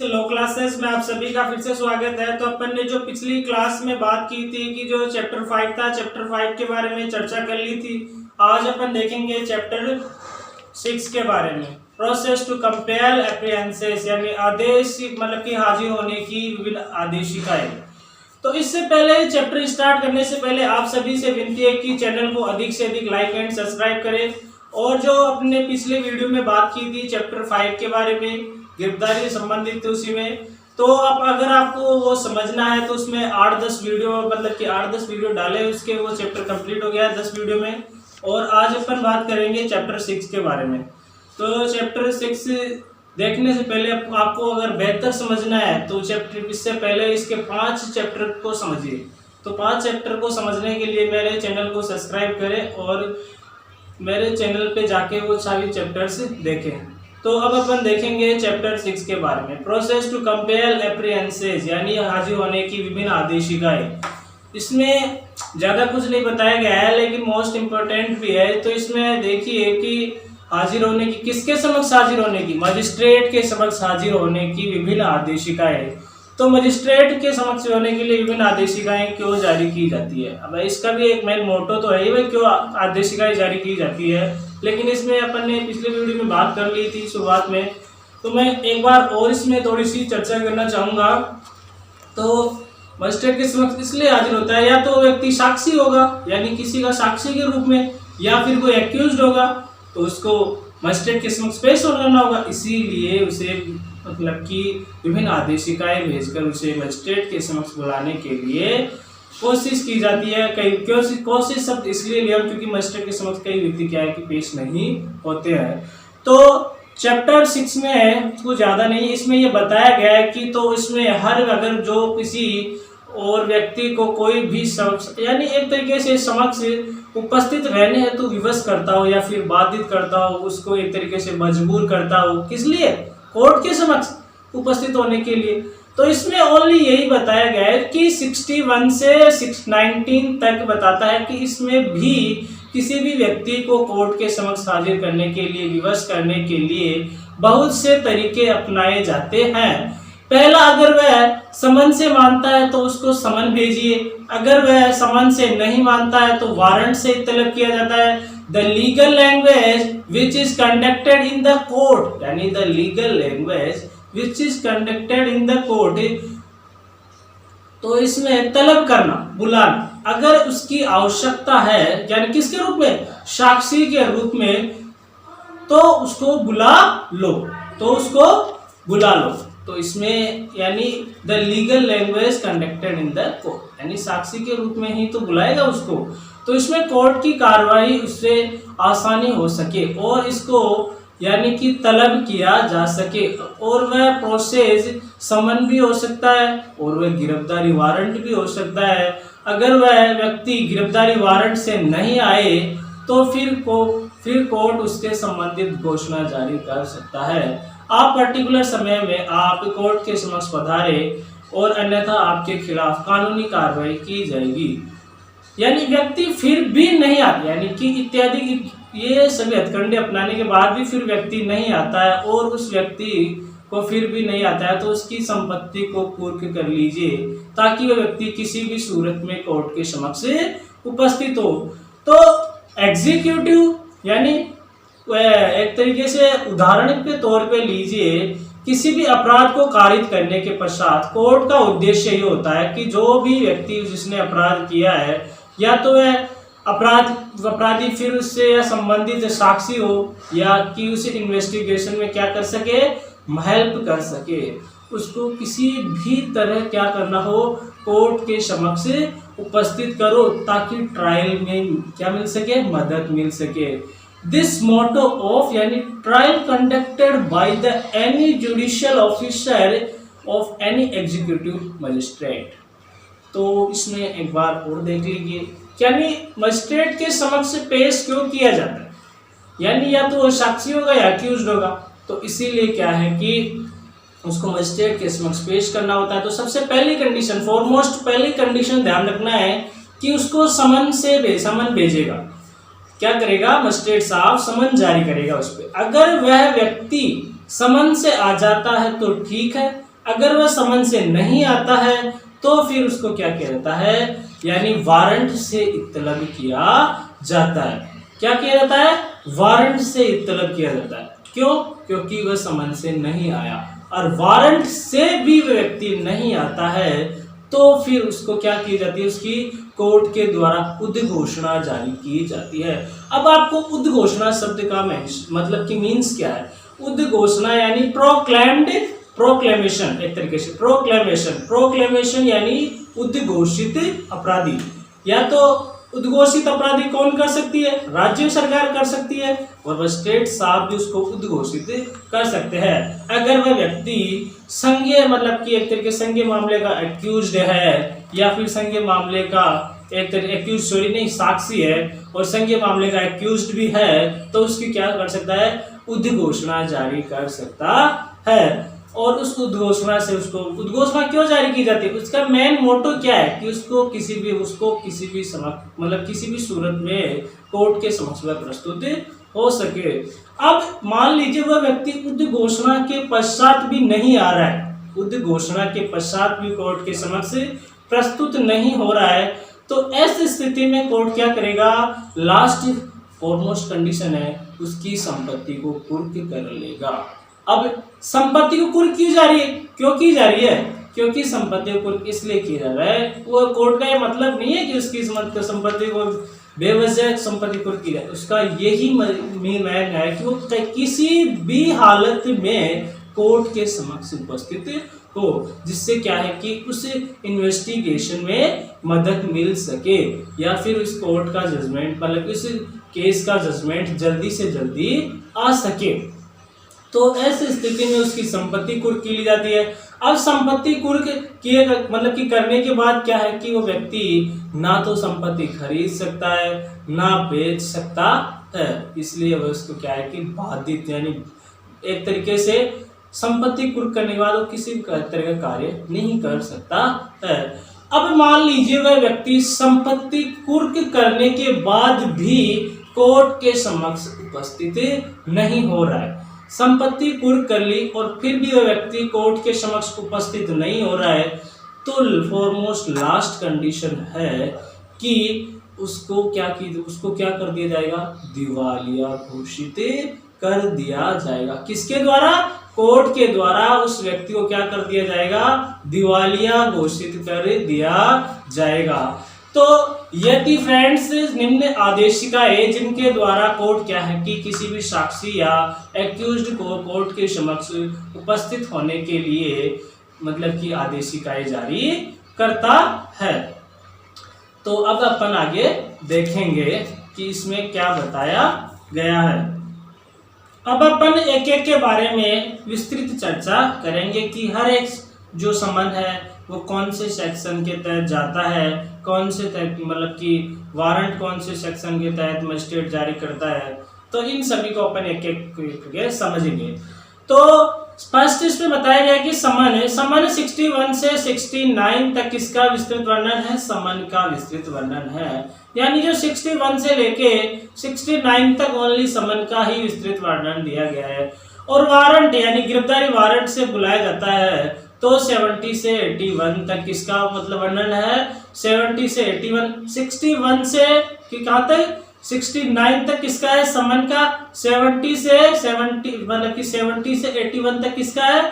लो classes में आप सभी का फिर से स्वागत है। तो अपन ने जो पिछली क्लास में बात की थी कि जो चैप्टर 5 था, चैप्टर 5 के बारे में चर्चा कर ली थी। आज अपन देखेंगे चैप्टर 6 के बारे में, प्रोसेस टू कंपेयर अप्रिहेंसेस, यानी आदेश मतलब कि हाजिर होने की विभिन्न आदेशिकाएं। तो इससे पहले चैप्टर स्टार्ट करने से पहले आप सभी से विनती है कि चैनल को अधिक से अधिक लाइक एंड सब्सक्राइब करें। और जो अपने पिछले वीडियो में बात की थी चैप्टर 5 के बारे में, गिरफ्तारी संबंधित उसी में, तो अब अगर आपको वो समझना है तो उसमें 8-10 वीडियो मतलब कि 8-10 वीडियो डाले, उसके वो चैप्टर कंप्लीट हो गया है 10 वीडियो में। और आज अपन बात करेंगे चैप्टर 6 के बारे में। तो चैप्टर 6 देखने से पहले आपको अगर बेहतर समझना है तो चैप्टर इससे पहले इसके 5 चैप्टर को समझिए। तो 5 चैप्टर को समझने के लिए मेरे चैनल को सब्सक्राइब करें और मेरे चैनल पे जाके वो सारी चैप्टर्स देखें। तो अब अपन देखेंगे चैप्टर 6 के बारे में, प्रोसेस टू कंपेयर अप्रिहेंसेस, यानी हाजिर होने की विभिन्न आदेशिकाएं। इसमें ज़्यादा कुछ नहीं बताया गया है लेकिन मोस्ट इम्पोर्टेंट भी है। तो इसमें देखिए कि हाजिर होने की, किसके समक्ष हाजिर होने की, मजिस्ट्रेट के समक्ष हाजिर होने की विभिन्न आदेशिकाएं। तो मजिस्ट्रेट के समक्ष होने के लिए विभिन्न आदेशिकाएं क्यों जारी की जाती है। अब इसका भी एक मेन मोटो तो है ही, क्यों आदेशिकाएं जारी की जाती है, लेकिन इसमें अपन ने पिछले वीडियो में बात कर ली थी शुरुआत में। तो मैं एक बार और इसमें थोड़ी सी चर्चा करना चाहूँगा। तो मजिस्ट्रेट के समक्ष इसलिए हाजिर होता है, या तो व्यक्ति साक्षी होगा यानी किसी का साक्षी के रूप में, या फिर कोई एक्यूज्ड होगा तो उसको मजिस्ट्रेट के समक्ष पेश होना होगा। इसीलिए उसे मतलब कि विभिन्न आदेशिकाएं भेजकर उसे मजिस्ट्रेट के समक्ष बुलाने के लिए कोशिश की जाती है। कई कोशिश शब्द इसलिए लिया क्योंकि मजिस्ट्रेट के समक्ष कई व्यक्ति क्या है कि पेश नहीं होते हैं। तो चैप्टर 6 में कुछ ज़्यादा नहीं, इसमें ये बताया गया है कि तो इसमें हर अगर जो किसी और व्यक्ति को कोई भी समक्ष यानी एक तरीके से समक्ष उपस्थित रहने हेतु विवश करता हो या फिर बाधित करता हो, उसको एक तरीके से मजबूर करता हो, किस लिए, कोर्ट के समक्ष उपस्थित होने के लिए। तो इसमें ओनली यही बताया गया है कि 61 से 619 तक बताता है कि इसमें भी किसी भी व्यक्ति को कोर्ट के समक्ष हाजिर करने के लिए, विवश करने के लिए बहुत से तरीके अपनाए जाते हैं। पहला, अगर वह समन से मानता है तो उसको समन भेजिए, अगर वह समन से नहीं मानता है तो वारंट से तलब किया जाता है। The legal language which is conducted in the court, यानी the legal language which is conducted in the court, तो इसमें तलब करना, बुलाना, अगर उसकी आवश्यकता है यानी किसके रूप में, साक्षी के रूप में, तो उसको बुला लो, तो उसको बुला लो। तो इसमें यानी the legal language conducted in the court, यानी साक्षी के रूप में ही तो बुलाएगा उसको। तो इसमें कोर्ट की कार्रवाई उससे आसानी हो सके और इसको यानी कि तलब किया जा सके। और वह प्रोसेस समन भी हो सकता है और वह गिरफ्तारी वारंट भी हो सकता है। अगर वह व्यक्ति गिरफ्तारी वारंट से नहीं आए तो फिर कोर्ट उसके संबंधित घोषणा जारी कर सकता है। आप पर्टिकुलर समय में आप कोर्ट के समक्ष पधारे और अन्यथा आपके खिलाफ कानूनी कार्रवाई की जाएगी। यानी व्यक्ति फिर भी नहीं आता, यानी कि इत्यादि ये सभी हथकंडे अपनाने के बाद भी फिर व्यक्ति नहीं आता है और उस व्यक्ति को फिर भी नहीं आता है तो उसकी संपत्ति को कुर्क कर लीजिए ताकि वह व्यक्ति किसी भी सूरत में कोर्ट के समक्ष उपस्थित हो। तो एग्जीक्यूटिव यानी एक तरीके से उदाहरण के तौर पे लीजिए, किसी भी अपराध को कारित करने के पश्चात कोर्ट का उद्देश्य ये होता है कि जो भी व्यक्ति जिसने अपराध किया है, या तो वह अपराधी फिर उससे या संबंधित साक्षी हो या कि उसे इन्वेस्टिगेशन में क्या कर सके, हेल्प कर सके, उसको किसी भी तरह क्या करना हो, कोर्ट के समक्ष उपस्थित करो ताकि ट्रायल में क्या मिल सके, मदद मिल सके। दिस मोटो ऑफ यानी trial conducted by the any judicial officer of any executive magistrate. तो इसमें एक बार और देख लीजिए, यानी मजिस्ट्रेट के समक्ष पेश क्यों किया जाता है, यानी या तो साक्षी होगा या अक्यूज्ड होगा। तो इसीलिए क्या है कि उसको मजिस्ट्रेट के समक्ष पेश करना होता है। तो सबसे पहली कंडीशन, फॉरमोस्ट पहली कंडीशन ध्यान रखना है कि उसको समन भेजेगा, क्या करेगा, मजिस्ट्रेट साहब समन जारी करेगा उस पर। अगर वह व्यक्ति समन से आ जाता है तो ठीक है, अगर वह समन से नहीं आता है तो फिर उसको क्या किया जाता है, यानी वारंट से इत्तलब किया जाता है। क्या किया जाता है, वारंट से इत्तलब किया जाता है। क्यों, क्योंकि वह समन से नहीं आया, और वारंट से भी वह व्यक्ति नहीं आता है तो फिर उसको क्या की जाती है, उसकी कोर्ट के द्वारा उद्घोषणा जारी की जाती है। अब आपको उद्घोषणा शब्द का मतलब कि मीन्स क्या है। उद्घोषणा यानी प्रोक्लेम्ड, प्रोक्लेमेशन, एक तरीके से प्रोक्लेमेशन, प्रोक्लेमेशन यानी उद्घोषित अपराधी। या तो उद्घोषित अपराधी कौन कर सकती है, राज्य सरकार कर सकती है, और वह स्टेट साहब भी उसको उद्घोषित कर सकते हैं। अगर वह व्यक्ति संज्ञेय मतलब कि एक तरीके संज्ञेय मामले का एक्यूज्ड है, या फिर संज्ञेय मामले का एक तरीके एक्यूज सॉरी नहीं साक्षी है और संज्ञेय मामले का एक्यूज्ड भी है, तो उसकी क्या कर सकता है, उद्घोषणा जारी कर सकता है। और उस उद्घोषणा से उसको, उद्घोषणा क्यों जारी की जाती है, उसका मेन मोटो क्या है कि उसको किसी भी मतलब किसी भी सूरत में कोर्ट के समक्ष में प्रस्तुत हो सके। अब मान लीजिए वह व्यक्ति उद्घोषणा के पश्चात भी नहीं आ रहा है, उद्घोषणा के पश्चात भी कोर्ट के समक्ष प्रस्तुत नहीं हो रहा है, तो ऐसी स्थिति में कोर्ट क्या करेगा, लास्ट फॉरमोस्ट कंडीशन है उसकी संपत्ति को कुर्क कर लेगा। अब संपत्ति को कुर्क क्यों जा रही है, क्यों की जा रही है, क्योंकि संपत्ति को कुर्क इसलिए किया जा रहा है, वो कोर्ट का ये मतलब नहीं है कि उसकी संपत्ति को बेवजह संपत्ति कुर्क की जाए, उसका यही मेन है कि वो किसी भी हालत में कोर्ट के समक्ष उपस्थित हो, जिससे क्या है कि उस इन्वेस्टिगेशन में मदद मिल सके, या फिर उस कोर्ट का जजमेंट मतलब इस केस का जजमेंट जल्दी से जल्दी आ सके। तो ऐसी स्थिति में उसकी संपत्ति कुर्क की ली जाती है। अब संपत्ति कुर्क किए मतलब कि करने के बाद क्या है कि वो व्यक्ति ना तो संपत्ति खरीद सकता है ना बेच सकता है, इसलिए वह उसको क्या है कि बाधित यानी एक तरीके से संपत्ति कुर्क करने के बाद वो किसी भी तरह का कार्य नहीं कर सकता है। अब मान लीजिए वह व्यक्ति संपत्ति कुर्क करने के बाद भी कोर्ट के समक्ष उपस्थित नहीं हो रहा है, संपत्ति कुर्क कर ली और फिर भी वह व्यक्ति कोर्ट के समक्ष उपस्थित नहीं हो रहा है, तो फॉरमोस्ट लास्ट कंडीशन है कि उसको क्या कर दिया जाएगा, दिवालिया घोषित कर दिया जाएगा। किसके द्वारा, कोर्ट के द्वारा उस व्यक्ति को क्या कर दिया जाएगा, दिवालिया घोषित कर दिया जाएगा। तो यदि फ्रेंड्स निम्न आदेशिकाएं जिनके द्वारा कोर्ट क्या है कि किसी भी साक्षी या एक्यूज्ड को कोर्ट के समक्ष उपस्थित होने के लिए मतलब कि आदेशिकाएं जारी करता है। तो अब अपन आगे देखेंगे कि इसमें क्या बताया गया है। अब अपन एक एक के बारे में विस्तृत चर्चा करेंगे कि हर एक जो समन है वो कौन से सेक्शन के तहत जाता है, कौन से मतलब कि वारंट कौन से सेक्शन के तहत मजिस्ट्रेट जारी करता है, तो इन सभी को अपन एक एक समझेंगे। तो फर्स्ट इसमें बताया गया कि समन 61 से 69 तक इसका विस्तृत वर्णन है, समन का विस्तृत वर्णन है, यानी जो 61 से लेके 69 तक ओनली समन का ही विस्तृत वर्णन दिया गया है। और वारंट यानी गिरफ्तारी वारंट से बुलाया जाता है तो 70 से 81 तक इसका मतलब वर्णन है। 70 से 81, 61 से कहाँ तक 69 तक किसका है समन का, 70 से 81 तक किसका है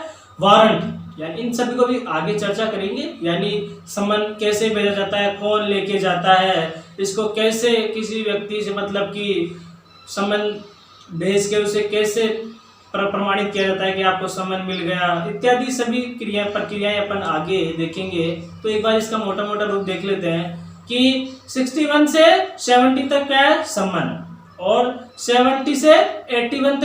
वारंट। यानी इन सभी को भी आगे चर्चा करेंगे, यानी समन कैसे भेजा जाता है, कौन लेके जाता है, इसको कैसे किसी व्यक्ति से मतलब कि समन भेज के उसे कैसे प्रमाणित किया जाता है कि आपको समन मिल गया, इत्यादि सभी प्रक्रियाएं अपन आगे देखेंगे। तो एक बार इसका मोटा मोटा रूप देख लेते हैं कि 61 से 70 तक क्या है समन, और 70 से 81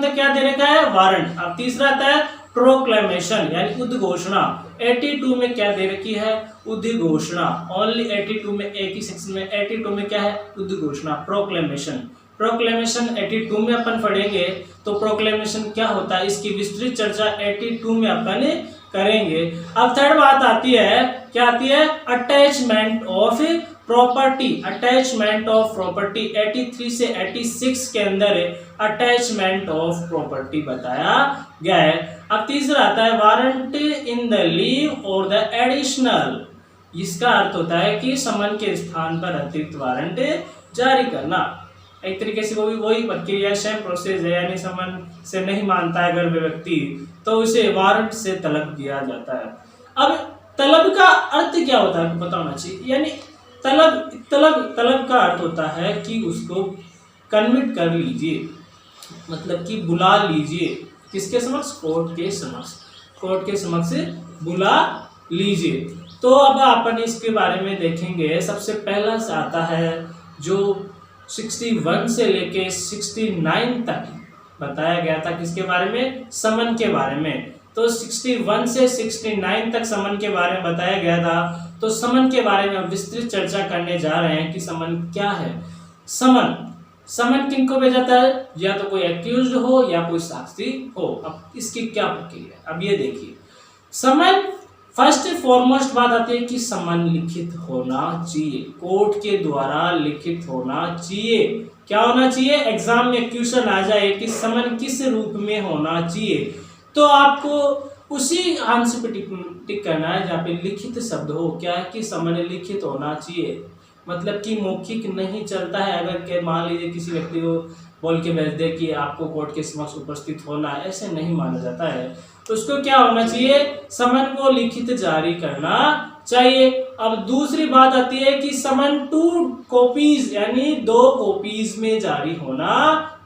तक क्या दे रखा है वारंट। अब तीसरा आता है प्रोक्लेमेशन यानी उद्घोषणा। 82 में क्या दे रखी है उद्घोषणा, ओनली 82 में एक ही सेक्शन में 82 में क्या है उद्घोषणा प्रोक्लेमेशन। प्रोक्लेमेशन 82 में अपन पढ़ेंगे, तो प्रोक्लेमेशन क्या होता है इसकी विस्तृत चर्चा 82 में अपन करेंगे। अब थर्ड बात आती है, क्या आती है attachment of property, attachment of property 83 से 86 के अंदर अटैचमेंट ऑफ प्रॉपर्टी बताया गया है। अब तीसरा आता है वारंट इन द लीव और द एडिशनल। इसका अर्थ होता है कि समन के स्थान पर अतिरिक्त वारंट जारी करना। एक तरीके से वही प्रक्रिया सेम प्रोसेस है, यानी समन से नहीं मानता है अगर व्यक्ति तो उसे वारंट से तलब किया जाता है। अब तलब का अर्थ क्या होता है पता होना चाहिए, यानी तलब का अर्थ होता है कि उसको कन्विट कर लीजिए, मतलब कि बुला लीजिए। किसके समक्ष? कोर्ट के समक्ष। कोर्ट के समक्ष बुला लीजिए। तो अब अपन इसके बारे में देखेंगे। सबसे पहला से आता है जो 61 से लेके 69 तक बताया गया था, किसके बारे में? समन के बारे में। तो 61 से 69 तक समन के बारे में बताया गया था। तो समन के बारे में विस्तृत चर्चा करने जा रहे हैं कि समन क्या है। समन किनको भेजा जाता है? या तो कोई एक्यूज्ड हो या कोई साक्षी हो। अब इसकी क्या प्रक्रिया है, अब ये देखिए। समन फर्स्ट फॉरमोस्ट बात आती है कि समन लिखित होना चाहिए, कोर्ट के द्वारा लिखित होना चाहिए। क्या होना चाहिए? एग्जाम में क्वेश्चन आ जाए कि समन किस रूप में होना चाहिए, तो आपको उसी आंसर पे टिक करना है जहाँ पे लिखित शब्द हो। क्या है कि समन लिखित होना चाहिए, मतलब कि मौखिक नहीं चलता है। अगर के मान लीजिए किसी व्यक्ति को बोल के भेज दे कि आपको कोर्ट के समक्ष उपस्थित होना है, ऐसे नहीं माना जाता है। तो उसको क्या होना चाहिए? समन को लिखित जारी करना चाहिए। अब दूसरी बात आती है कि समन 2 कॉपीज यानी 2 कॉपीज में जारी होना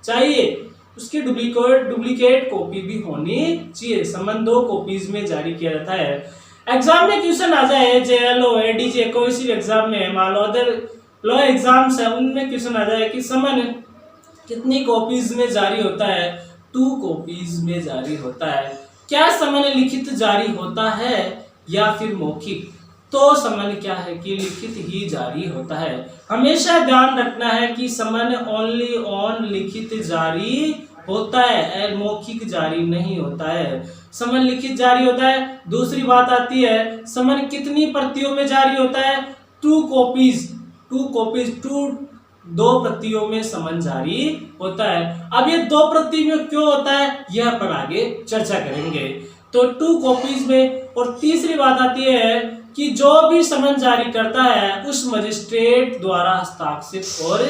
चाहिए। उसकी डुप्लीकेट कॉपी भी होनी चाहिए। समन 2 कॉपीज में जारी किया जाता है। एग्जाम में क्वेश्चन आ जाए जेएलओ एडीजे कोई सी एग्जाम में, मान लो अदर लॉ एग्जाम्स है, उनमें क्वेश्चन आ जाए कि समन कितनी कॉपीज में जारी होता है? 2 कॉपीज में जारी होता है। क्या समन लिखित जारी होता है या फिर मौखिक? तो समन क्या है कि लिखित ही जारी होता है। हमेशा ध्यान रखना है कि समन ओनली ऑन लिखित जारी होता है, मौखिक जारी नहीं होता है। समन लिखित जारी होता है। दूसरी बात आती है समन कितनी प्रतियों में जारी होता है? 2 कॉपीज 2 प्रतियों में समन जारी होता है। अब ये 2 प्रति में क्यों होता है यह अपन आगे चर्चा करेंगे। तो 2 कॉपीज में। और तीसरी बात आती है कि जो भी समन जारी करता है उस मजिस्ट्रेट द्वारा हस्ताक्षरित और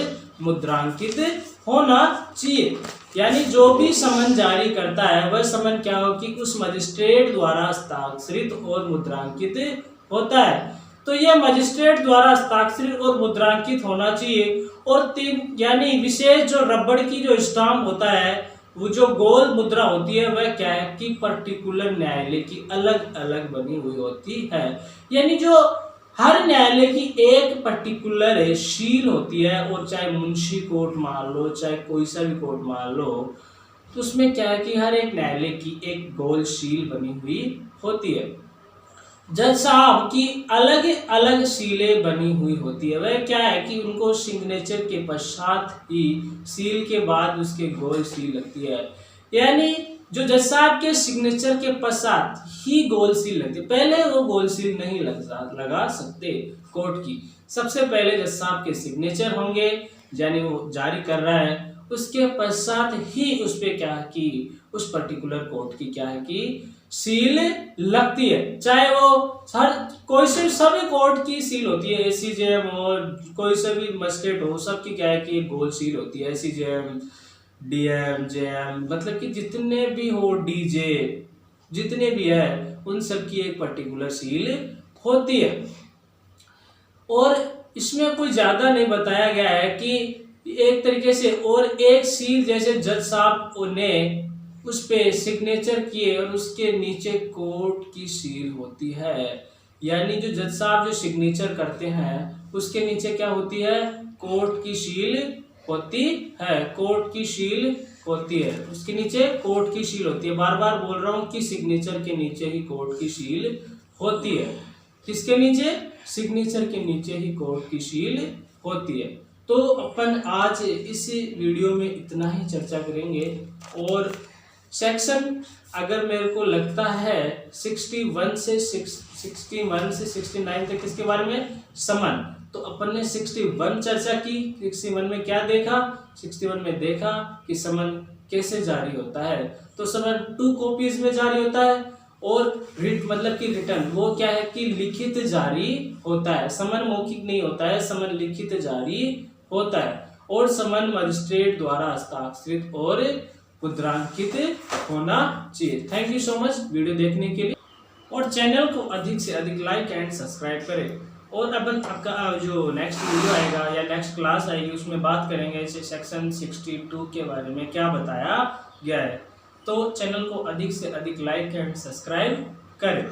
मुद्रांकित होना चाहिए। यानी जो भी समन जारी करता है वह समन क्या हो कि उस मजिस्ट्रेट द्वारा हस्ताक्षरित और मुद्रांकित होता है। तो यह मजिस्ट्रेट द्वारा हस्ताक्षरित और मुद्रांकित होना चाहिए। और 3 यानी विशेष जो रबड़ की जो स्टाम्प होता है, वो जो गोल मुद्रा होती है वह क्या है कि पर्टिकुलर न्यायालय की अलग अलग बनी हुई होती है। यानी जो हर न्यायालय की एक पर्टिकुलर शील होती है, और चाहे मुंशी कोर्ट मान लो चाहे कोई सा भी कोर्ट मान लो, तो उसमें क्या है कि हर एक न्यायालय की एक गोल शील बनी हुई होती है। जज साहब की अलग अलग सीलें बनी हुई होती है। वह क्या है कि उनको सिग्नेचर के पश्चात ही सील के बाद उसके गोल सील लगती है। यानी जो जज साहब के सिग्नेचर के पश्चात ही गोल सील लगती है, पहले वो गोल सील नहीं लगा सकते कोर्ट की। सबसे पहले जज साहब के सिग्नेचर होंगे, यानी वो जारी कर रहा है, उसके पश्चात ही उस पे क्या है कि उस पर्टिकुलर कोर्ट की क्या है कि सील लगती है। चाहे वो कोई से सभी कोर्ट की सील होती है, एसीजेएम हो कोई से भी मजिस्ट्रेट हो, सबकी क्या है कि एक गोल सील होती है। एसीजेएम डीएम जेएम मतलब कि जितने भी हो, डीजे जितने भी है, उन सब की एक पर्टिकुलर सील होती है। और इसमें कोई ज्यादा नहीं बताया गया है कि एक तरीके से, और एक सील जैसे जज साहब ने उस पे सिग्नेचर किए और उसके नीचे कोर्ट की सील होती है। यानी जो जज साहब जो सिग्नेचर करते हैं उसके नीचे क्या होती है? कोर्ट की सील होती है। कोर्ट की सील होती है, उसके नीचे कोर्ट की सील होती है। बार बार बोल रहा हूँ कि सिग्नेचर के नीचे ही कोर्ट की सील होती है। किसके नीचे? सिग्नेचर के नीचे ही कोर्ट की सील होती है। तो अपन आज इस वीडियो में इतना ही चर्चा करेंगे। और सेक्शन अगर मेरे को लगता है 61 से 69 तक किसके बारे में? समन तो अपन ने 61 चर्चा की। 61 में क्या देखा? 61 में देखा कि समन कैसे जारी होता है। तो समन 2 कॉपीज में जारी होता है और मतलब कि रिटर्न वो क्या है कि लिखित जारी होता है। समन मौखिक नहीं होता है, समन लिखित जारी होता है। और समन मजिस्ट्रेट द्वारा हस्ताक्षरित और मुद्रांकित होना चाहिए। Thank you so much video देखने के लिए, और चैनल को अधिक से अधिक लाइक एंड सब्सक्राइब करें। और अपन आपका जो नेक्स्ट वीडियो आएगा या नेक्स्ट क्लास आएगी उसमें बात करेंगे इसे सेक्शन 62 के बारे में क्या बताया गया है। तो चैनल को अधिक से अधिक लाइक एंड सब्सक्राइब करें।